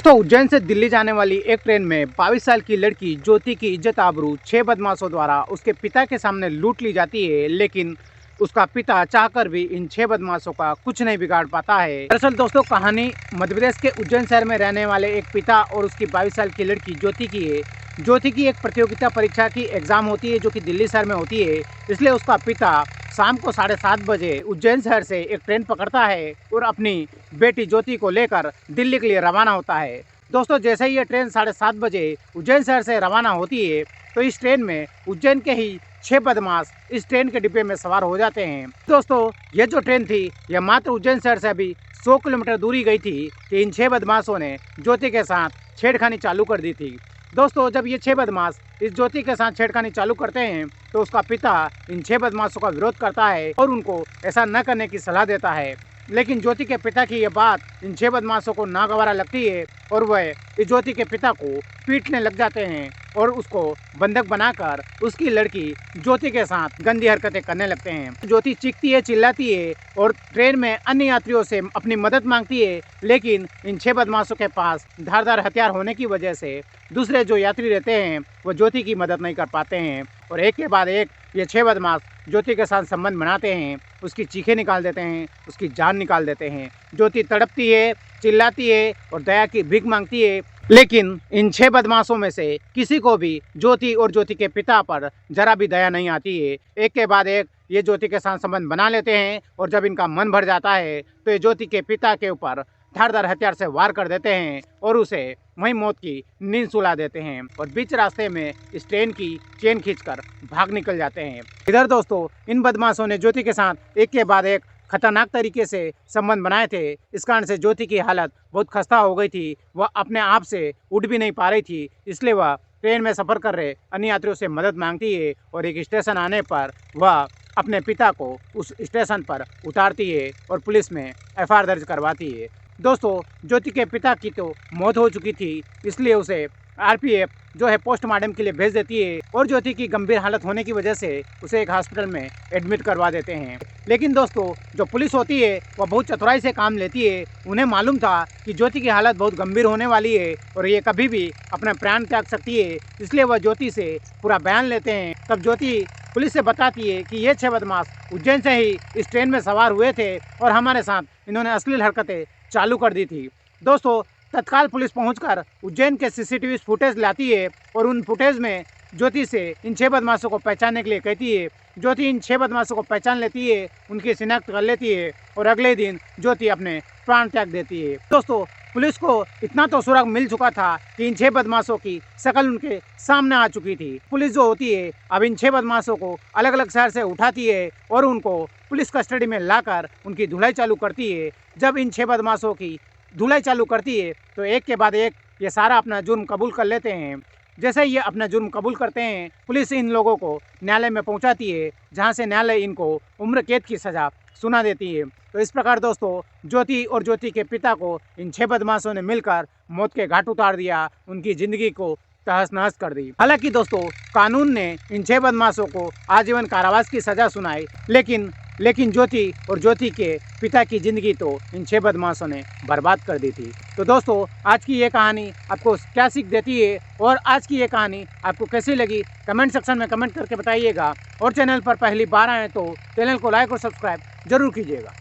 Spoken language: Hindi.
दोस्तों, उज्जैन से दिल्ली जाने वाली एक ट्रेन में 22 साल की लड़की ज्योति की इज्जत आबरू 6 बदमाशों द्वारा उसके पिता के सामने लूट ली जाती है। लेकिन उसका पिता चाहकर भी इन 6 बदमाशों का कुछ नहीं बिगाड़ पाता है। दरअसल दोस्तों, कहानी मध्य प्रदेश के उज्जैन शहर में रहने वाले एक पिता और उसकी 22 साल की लड़की ज्योति की है। ज्योति की एक प्रतियोगिता परीक्षा की एग्जाम होती है जो कि दिल्ली शहर में होती है। इसलिए उसका पिता शाम को 7:30 बजे उज्जैन शहर से एक ट्रेन पकड़ता है और अपनी बेटी ज्योति को लेकर दिल्ली के लिए रवाना होता है। दोस्तों, जैसे ही ये ट्रेन 7:30 बजे उज्जैन शहर से रवाना होती है तो इस ट्रेन में उज्जैन के ही 6 बदमाश इस ट्रेन के डिब्बे में सवार हो जाते हैं। दोस्तों, ये जो ट्रेन थी यह मात्र उज्जैन शहर से अभी 100 किलोमीटर दूरी गई थी कि इन 6 बदमाशों ने ज्योति के साथ छेड़खानी चालू कर दी थी। दोस्तों, जब ये 6 बदमाश इस ज्योति के साथ छेड़खानी चालू करते हैं तो उसका पिता इन 6 बदमाशों का विरोध करता है और उनको ऐसा न करने की सलाह देता है। लेकिन ज्योति के पिता की यह बात इन 6 बदमाशों को नागवारा लगती है और वह इस ज्योति के पिता को पीटने लग जाते हैं और उसको बंधक बनाकर उसकी लड़की ज्योति के साथ गंदी हरकतें करने लगते हैं। ज्योति चीखती है, चिल्लाती है और ट्रेन में अन्य यात्रियों से अपनी मदद मांगती है। लेकिन इन 6 बदमाशों के पास धारदार हथियार होने की वजह से दूसरे जो यात्री रहते हैं वो ज्योति की मदद नहीं कर पाते हैं और एक के बाद एक ये 6 बदमाश ज्योति के साथ संबंध बनाते हैं, उसकी चीखें निकाल देते हैं, उसकी जान निकाल देते हैं। ज्योति तड़पती है, चिल्लाती है और दया की भीख मांगती है। लेकिन इन 6 बदमाशों में से किसी को भी ज्योति और ज्योति के पिता पर जरा भी दया नहीं आती है। एक के बाद एक ये ज्योति के साथ संबंध बना लेते हैं और जब इनका मन भर जाता है तो ये ज्योति के पिता के ऊपर धारदार हथियार से वार कर देते हैं और उसे वहीं मौत की नींद सुला देते हैं और बीच रास्ते में इस ट्रेन की चेन खींचकर भाग निकल जाते हैं। इधर दोस्तों, इन बदमाशों ने ज्योति के साथ एक के बाद एक खतरनाक तरीके से संबंध बनाए थे। इस कारण से ज्योति की हालत बहुत खस्ता हो गई थी, वह अपने आप से उठ भी नहीं पा रही थी। इसलिए वह ट्रेन में सफ़र कर रहे अन्य यात्रियों से मदद मांगती है और एक स्टेशन आने पर वह अपने पिता को उस स्टेशन पर उतारती है और पुलिस में FIR दर्ज करवाती है। दोस्तों, ज्योति के पिता की तो मौत हो चुकी थी, इसलिए उसे RPF जो है पोस्टमार्टम के लिए भेज देती है और ज्योति की गंभीर हालत होने की वजह से उसे एक हॉस्पिटल में एडमिट करवा देते हैं। लेकिन दोस्तों, जो पुलिस होती है वह बहुत चतुराई से काम लेती है। उन्हें मालूम था कि ज्योति की हालत बहुत गंभीर होने वाली है और ये कभी भी अपना प्राण त्याग सकती है, इसलिए वह ज्योति से पूरा बयान लेते हैं। तब ज्योति पुलिस से बताती है कि ये 6 बदमाश उज्जैन से ही इस ट्रेन में सवार हुए थे और हमारे साथ इन्होंने अश्लील हरकतें चालू कर दी थी। दोस्तों, तत्काल पुलिस पहुंचकर उज्जैन के CCTV फुटेज लाती है और उन फुटेज में ज्योति से इन 6 बदमाशों को पहचानने के लिए कहती है। ज्योति इन 6 बदमाशों को पहचान लेती है, उनकी शिनाख्त कर लेती है और अगले दिन ज्योति अपने प्राण त्याग देती है। दोस्तों, पुलिस को इतना तो सुराग मिल चुका था कि इन 6 बदमाशों की शकल उनके सामने आ चुकी थी। पुलिस जो होती है अब इन 6 बदमाशों को अलग अलग शहर से उठाती है और उनको पुलिस कस्टडी में लाकर उनकी धुलाई चालू करती है। जब इन 6 बदमाशों की धुलाई चालू करती है तो एक के बाद एक ये सारा अपना जुर्म कबूल कर लेते हैं। जैसे ये अपना जुर्म कबूल करते हैं, पुलिस इन लोगों को न्यायालय में पहुंचाती है, जहां से न्यायालय इनको उम्र कैद की सज़ा सुना देती है। तो इस प्रकार दोस्तों, ज्योति और ज्योति के पिता को इन 6 बदमाशों ने मिलकर मौत के घाट उतार दिया, उनकी ज़िंदगी को तहस नहस कर दी। हालांकि दोस्तों, कानून ने इन 6 बदमाशों को आजीवन कारावास की सज़ा सुनाई, लेकिन ज्योति और ज्योति के पिता की ज़िंदगी तो इन 6 बदमाशों ने बर्बाद कर दी थी। तो दोस्तों, आज की ये कहानी आपको क्या सीख देती है और आज की ये कहानी आपको कैसी लगी कमेंट सेक्शन में कमेंट करके बताइएगा और चैनल पर पहली बार आए तो चैनल को लाइक और सब्सक्राइब जरूर कीजिएगा।